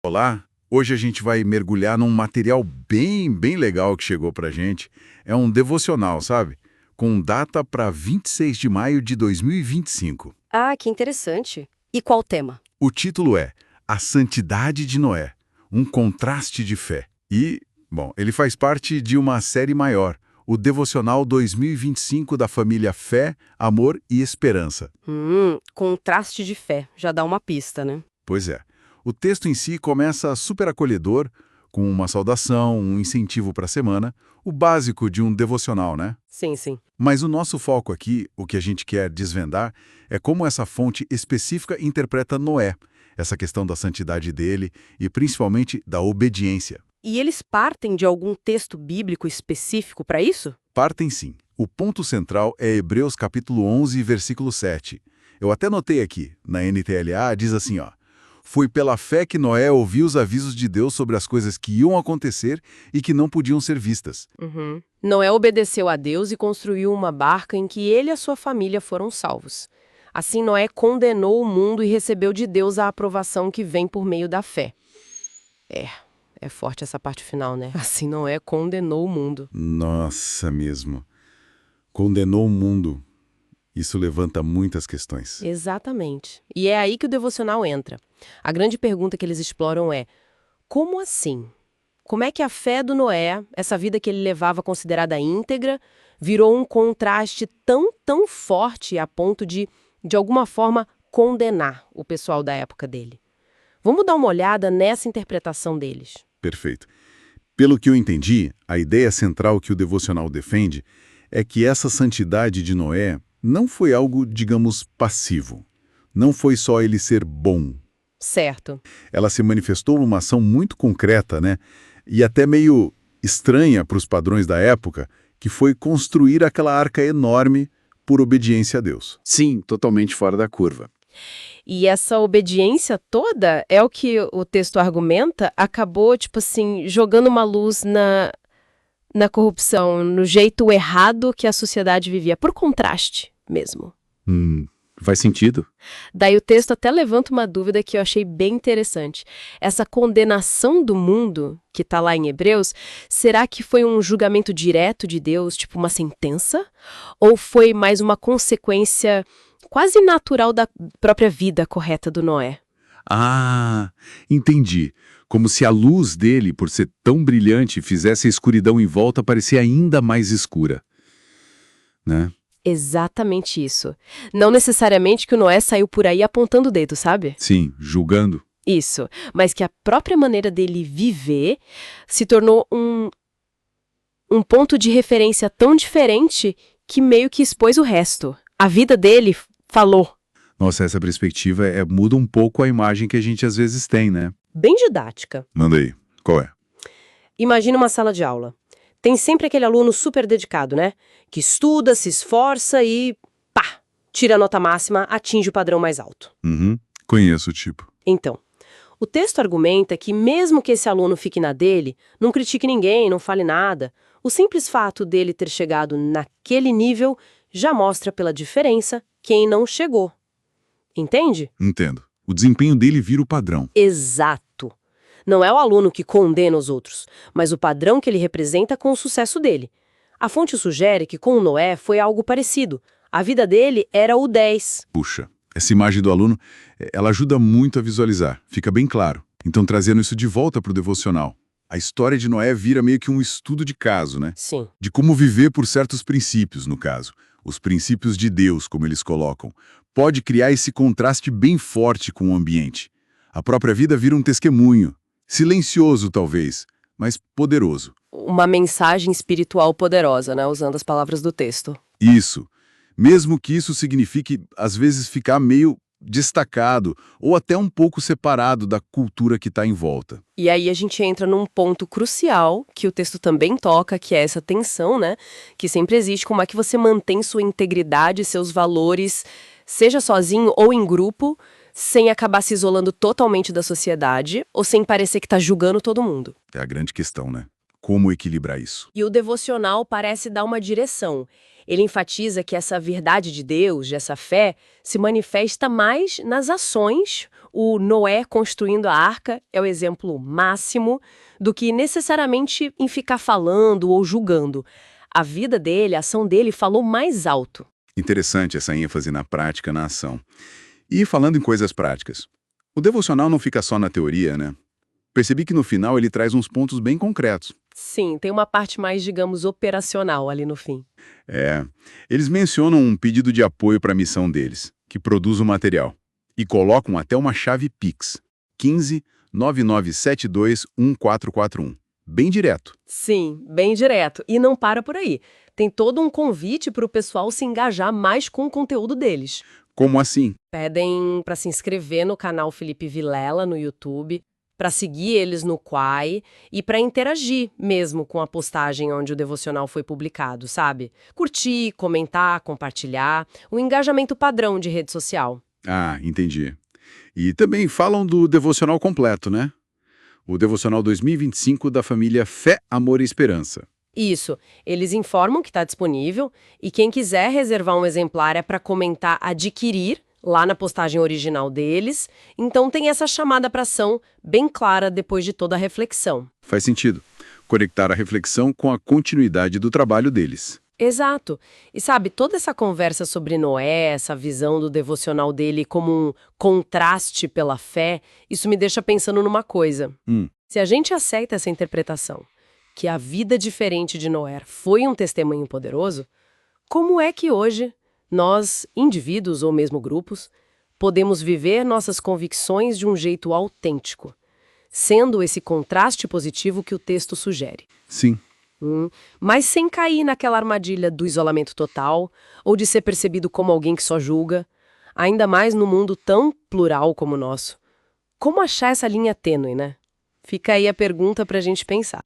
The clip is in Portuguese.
Olá, hoje a gente vai mergulhar num material bem legal que chegou pra gente. É um devocional, sabe? Com data para 26 de maio de 2025. Ah, que interessante. E qual o tema? O título é A Santidade de Noé, um contraste de fé. E, bom, ele faz parte de uma série maior, o Devocional 2025 da família Fé, Amor e Esperança. Contraste de fé. Já dá uma pista, né? Pois é. O texto em si começa super acolhedor, com uma saudação, um incentivo para a semana, o básico de um devocional, né? Sim. Mas o nosso foco aqui, o que a gente quer desvendar, é como essa fonte específica interpreta Noé, essa questão da santidade dele e principalmente da obediência. E eles partem de algum texto bíblico específico para isso? Partem sim. O ponto central é Hebreus capítulo 11, versículo 7. Eu até notei aqui, na NTLA, diz assim, ó: Foi pela fé que Noé ouviu os avisos de Deus sobre as coisas que iam acontecer e que não podiam ser vistas. Noé obedeceu a Deus e construiu uma barca em que ele e a sua família foram salvos. Assim, Noé condenou o mundo e recebeu de Deus a aprovação que vem por meio da fé. É forte essa parte final, né? Assim, Noé condenou o mundo. Nossa, mesmo. Condenou o mundo. Isso levanta muitas questões. Exatamente. E é aí que o devocional entra. A grande pergunta que eles exploram é: como assim? Como é que a fé do Noé, essa vida que ele levava considerada íntegra, virou um contraste tão forte a ponto de alguma forma, condenar o pessoal da época dele? Vamos dar uma olhada nessa interpretação deles. Perfeito. Pelo que eu entendi, a ideia central que o devocional defende é que essa santidade de Noé não foi algo, digamos, passivo. Não foi só ele ser bom. Certo. Ela se manifestou numa ação muito concreta, né? E até meio estranha para os padrões da época, que foi construir aquela arca enorme por obediência a Deus. Sim, totalmente fora da curva. E essa obediência toda é o que o texto argumenta, acabou, tipo assim, jogando uma luz na corrupção, no jeito errado que a sociedade vivia, por contraste mesmo. Faz sentido? Daí o texto até levanta uma dúvida que eu achei bem interessante. Essa condenação do mundo, que está lá em Hebreus, será que foi um julgamento direto de Deus, tipo uma sentença? Ou foi mais uma consequência quase natural da própria vida correta do Noé? Ah, entendi. Como se a luz dele, por ser tão brilhante, fizesse a escuridão em volta parecer ainda mais escura. Né? Exatamente isso. Não necessariamente que o Noé saiu por aí apontando o dedo, sabe? Sim, julgando. Isso. Mas que a própria maneira dele viver se tornou um ponto de referência tão diferente que meio que expôs o resto. A vida dele falou. Nossa, essa perspectiva muda um pouco a imagem que a gente às vezes tem, né? Bem didática. Manda aí. Qual é? Imagina uma sala de aula. Tem sempre aquele aluno super dedicado, né? Que estuda, se esforça e, pá, tira a nota máxima, atinge o padrão mais alto. Conheço o tipo. Então, o texto argumenta que mesmo que esse aluno fique na dele, não critique ninguém, não fale nada, o simples fato dele ter chegado naquele nível já mostra pela diferença quem não chegou. Entende? Entendo. O desempenho dele vira o padrão. Exato. Não é o aluno que condena os outros, mas o padrão que ele representa com o sucesso dele. A fonte sugere que com o Noé foi algo parecido. A vida dele era o 10. Puxa, essa imagem do aluno, ela ajuda muito a visualizar. Fica bem claro. Então, trazendo isso de volta para o devocional. A história de Noé vira meio que um estudo de caso, né? Sim. De como viver por certos princípios, no caso. Os princípios de Deus, como eles colocam. Pode criar esse contraste bem forte com o ambiente. A própria vida vira um testemunho. Silencioso, talvez, mas poderoso. Uma mensagem espiritual poderosa, né? Usando as palavras do texto. Isso. Mesmo que isso signifique, às vezes, ficar meio destacado ou até um pouco separado da cultura que está em volta. E aí a gente entra num ponto crucial, que o texto também toca, que é essa tensão, né? Que sempre existe, como é que você mantém sua integridade, seus valores, seja sozinho ou em grupo, sem acabar se isolando totalmente da sociedade, ou sem parecer que está julgando todo mundo. É a grande questão, né? Como equilibrar isso? E o devocional parece dar uma direção. Ele enfatiza que essa verdade de Deus, de essa fé, se manifesta mais nas ações, o Noé construindo a arca é o exemplo máximo do que necessariamente em ficar falando ou julgando. A vida dele, a ação dele falou mais alto. Interessante essa ênfase na prática, na ação. E falando em coisas práticas, o devocional não fica só na teoria, né? Percebi que no final ele traz uns pontos bem concretos. Sim, tem uma parte mais, digamos, operacional ali no fim. Eles mencionam um pedido de apoio para a missão deles, que produz o material, e colocam até uma chave Pix, 15 9972 1441. Bem direto. Sim, bem direto. E não para por aí. Tem todo um convite para o pessoal se engajar mais com o conteúdo deles. Como assim? Pedem para se inscrever no canal Felipe Vilela no YouTube, para seguir eles no Quai e para interagir mesmo com a postagem onde o devocional foi publicado, sabe? Curtir, comentar, compartilhar, o engajamento padrão de rede social. Ah, entendi. E também falam do devocional completo, né? O devocional 2025 da família Fé, Amor e Esperança. Isso, eles informam que está disponível e quem quiser reservar um exemplar é para comentar adquirir lá na postagem original deles, então tem essa chamada para ação bem clara depois de toda a reflexão. Faz sentido. Conectar a reflexão com a continuidade do trabalho deles. Exato. E sabe, toda essa conversa sobre Noé, essa visão do devocional dele como um contraste pela fé, isso me deixa pensando numa coisa. Se a gente aceita essa interpretação, que a vida diferente de Noé foi um testemunho poderoso, como é que hoje nós, indivíduos ou mesmo grupos, podemos viver nossas convicções de um jeito autêntico, sendo esse contraste positivo que o texto sugere? Sim. Mas sem cair naquela armadilha do isolamento total ou de ser percebido como alguém que só julga, ainda mais no mundo tão plural como o nosso. Como achar essa linha tênue, né? Fica aí a pergunta pra gente pensar.